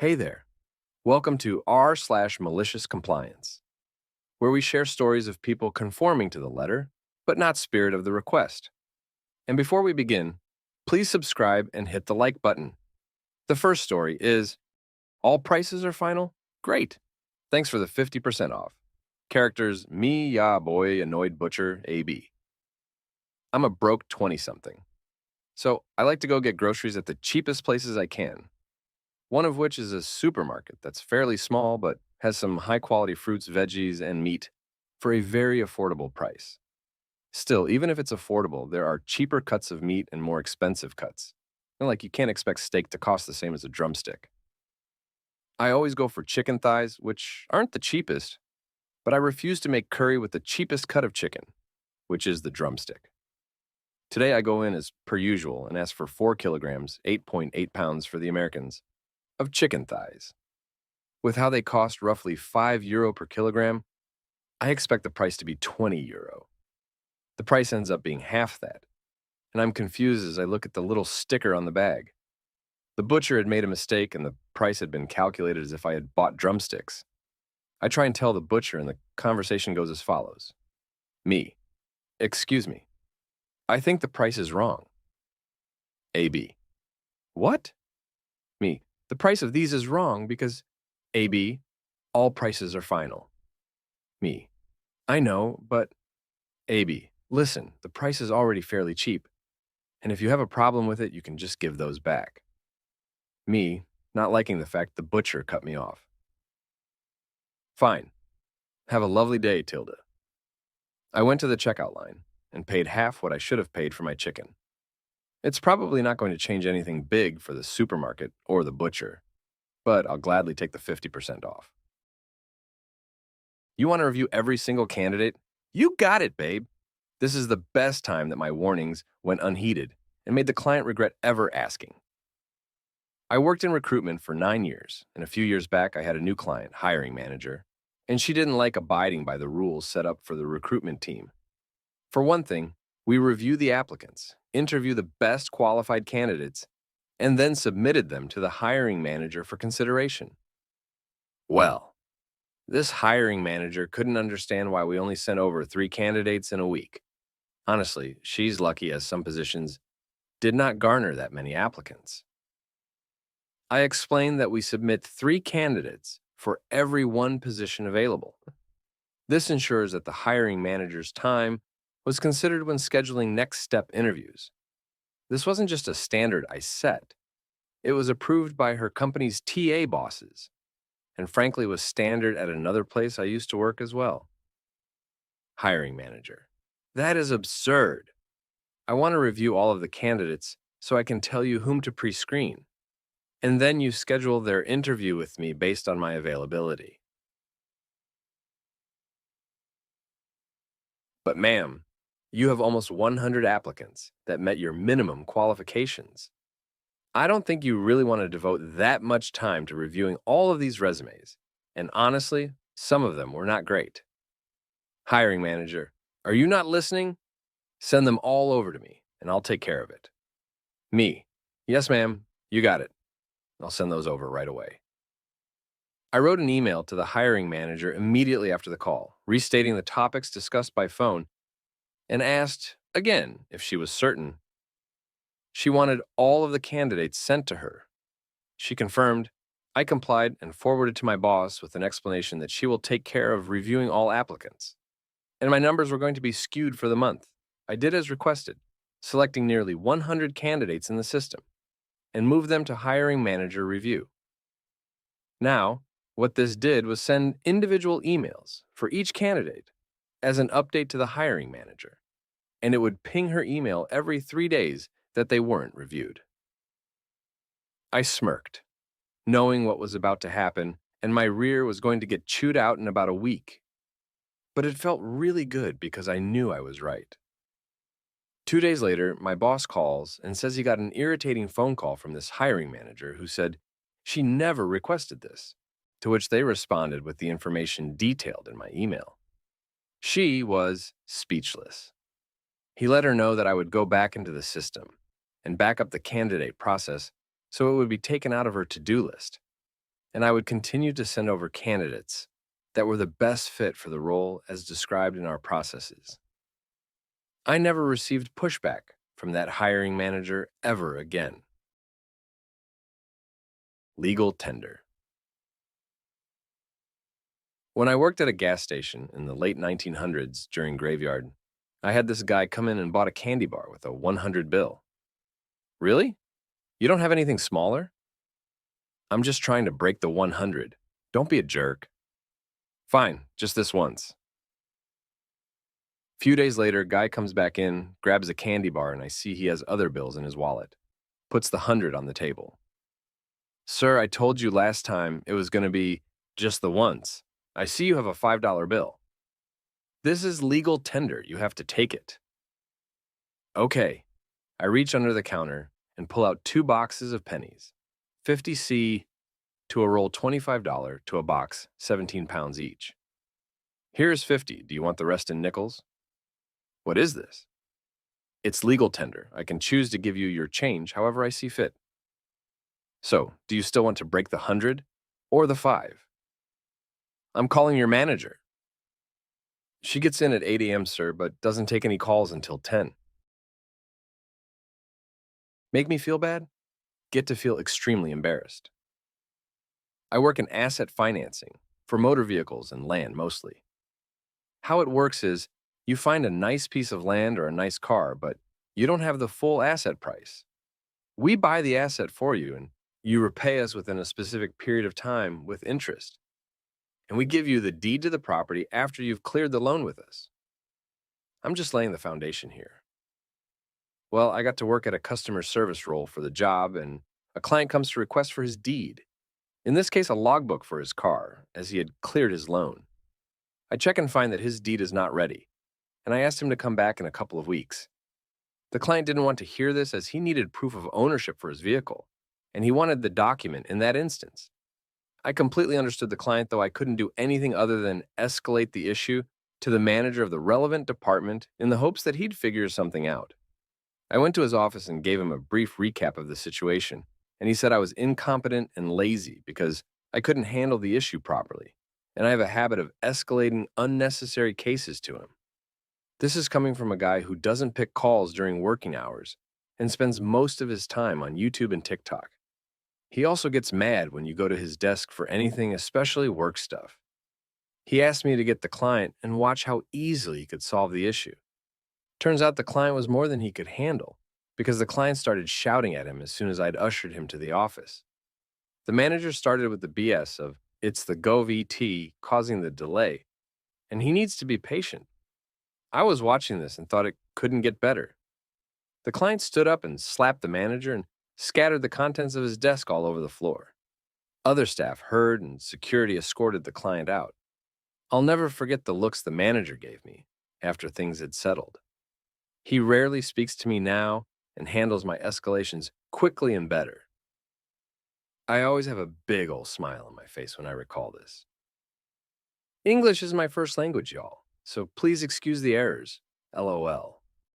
Hey there. Welcome to r/malicious compliance, where we share stories of people conforming to the letter, but not spirit of the request. And before we begin, please subscribe and hit the like button. The first story is all prices are final? Great. Thanks for the 50% off. Characters me, ya boy, annoyed butcher, AB. I'm a broke 20-something. So I like to go get groceries at the cheapest places I can. One of which is a supermarket that's fairly small but has some high quality fruits, veggies, and meat for a very affordable price. Still, even if it's affordable, there are cheaper cuts of meat and more expensive cuts. And like you can't expect steak to cost the same as a drumstick. I always go for chicken thighs, which aren't the cheapest, but I refuse to make curry with the cheapest cut of chicken, which is the drumstick. Today I go in as per usual and ask for 4 kilograms, 8.8 pounds for the Americans, of chicken thighs. With how they cost roughly €5 per kilogram, I expect the price to be €20. The price ends up being half that, and I'm confused as I look at the little sticker on the bag. The butcher had made a mistake and the price had been calculated as if I had bought drumsticks. I try and tell the butcher and the conversation goes as follows. Me. Excuse me. I think the price is wrong. AB. What? Me. The price of these is wrong because AB, all prices are final. Me. I know, but AB, listen, the price is already fairly cheap, and if you have a problem with it, you can just give those back. Me, not liking the fact the butcher cut me off. Fine. Have a lovely day, Tilda. I went to the checkout line and paid half what I should have paid for my chicken. It's probably not going to change anything big for the supermarket or the butcher, but I'll gladly take the 50% off. You want to review every single candidate? You got it, babe. This is the best time that my warnings went unheeded and made the client regret ever asking. I worked in recruitment for 9 years, and a few years back I had a new client, hiring manager, and she didn't like abiding by the rules set up for the recruitment team. For one thing, we review the applicants, interview the best qualified candidates, and then submitted them to the hiring manager for consideration. Well, this hiring manager couldn't understand why we only sent over 3 candidates in a week. Honestly, she's lucky as some positions did not garner that many applicants. I explained that we submit 3 candidates for every 1 position available. This ensures that the hiring manager's time was considered when scheduling next step interviews. This wasn't just a standard I set. It was approved by her company's TA bosses, and frankly was standard at another place I used to work as well. Hiring manager. That is absurd. I want to review all of the candidates so I can tell you whom to pre-screen, and then you schedule their interview with me based on my availability. But ma'am, you have almost 100 applicants that met your minimum qualifications. I don't think you really want to devote that much time to reviewing all of these resumes, and honestly, some of them were not great. Hiring manager, are you not listening? Send them all over to me, and I'll take care of it. Me, yes ma'am, you got it. I'll send those over right away. I wrote an email to the hiring manager immediately after the call, restating the topics discussed by phone, and asked again if she was certain. She wanted all of the candidates sent to her. She confirmed. I complied and forwarded to my boss with an explanation that she will take care of reviewing all applicants. And my numbers were going to be skewed for the month. I did as requested, selecting nearly 100 candidates in the system, and moved them to hiring manager review. Now, what this did was send individual emails for each candidate as an update to the hiring manager, and it would ping her email every 3 days that they weren't reviewed. I smirked, knowing what was about to happen, and my rear was going to get chewed out in about a week. But it felt really good because I knew I was right. 2 days later, my boss calls and says he got an irritating phone call from this hiring manager who said she never requested this, to which they responded with the information detailed in my email. She was speechless. He let her know that I would go back into the system and back up the candidate process so it would be taken out of her to-do list. and I would continue to send over candidates that were the best fit for the role as described in our processes. I never received pushback from that hiring manager ever again. Legal tender. When I worked at a gas station in the late 1900s during graveyard, I had this guy come in and bought a candy bar with a 100 bill. Really? You don't have anything smaller? I'm just trying to break the 100. Don't be a jerk. Fine, just this once. Few days later, guy comes back in, grabs a candy bar, and I see he has other bills in his wallet. Puts the 100 on the table. Sir, I told you last time it was going to be just the once. I see you have a $5 bill. This is legal tender. You have to take it. Okay. I reach under the counter and pull out 2 boxes of pennies, 50C to a roll $25 to a box, 17 pounds each. Here's 50. Do you want the rest in nickels? What is this? It's legal tender. I can choose to give you your change however I see fit. So, do you still want to break the 100 or the 5? I'm calling your manager. She gets in at 8 a.m., sir, but doesn't take any calls until 10. Make me feel bad? Get to feel extremely embarrassed. I work in asset financing for motor vehicles and land mostly. How it works is you find a nice piece of land or a nice car, but you don't have the full asset price. We buy the asset for you, and you repay us within a specific period of time with interest. And we give you the deed to the property after you've cleared the loan with us. I'm just laying the foundation here. Well, I got to work at a customer service role for the job, and a client comes to request for his deed. In this case, a logbook for his car, as he had cleared his loan. I check and find that his deed is not ready, and I asked him to come back in a couple of weeks. The client didn't want to hear this as he needed proof of ownership for his vehicle, and he wanted the document in that instance. I completely understood the client, though I couldn't do anything other than escalate the issue to the manager of the relevant department in the hopes that he'd figure something out. I went to his office and gave him a brief recap of the situation, and he said I was incompetent and lazy because I couldn't handle the issue properly, and I have a habit of escalating unnecessary cases to him. This is coming from a guy who doesn't pick calls during working hours and spends most of his time on YouTube and TikTok. He also gets mad when you go to his desk for anything, especially work stuff. He asked me to get the client and watch how easily he could solve the issue. Turns out the client was more than he could handle because the client started shouting at him as soon as I'd ushered him to the office. The manager started with the BS of, it's the GovET causing the delay, and he needs to be patient. I was watching this and thought it couldn't get better. The client stood up and slapped the manager and scattered the contents of his desk all over the floor. Other staff heard and security escorted the client out. I'll never forget the looks the manager gave me after things had settled. He rarely speaks to me now and handles my escalations quickly and better. I always have a big old smile on my face when I recall this. English is my first language, y'all, so please excuse the errors. LOL.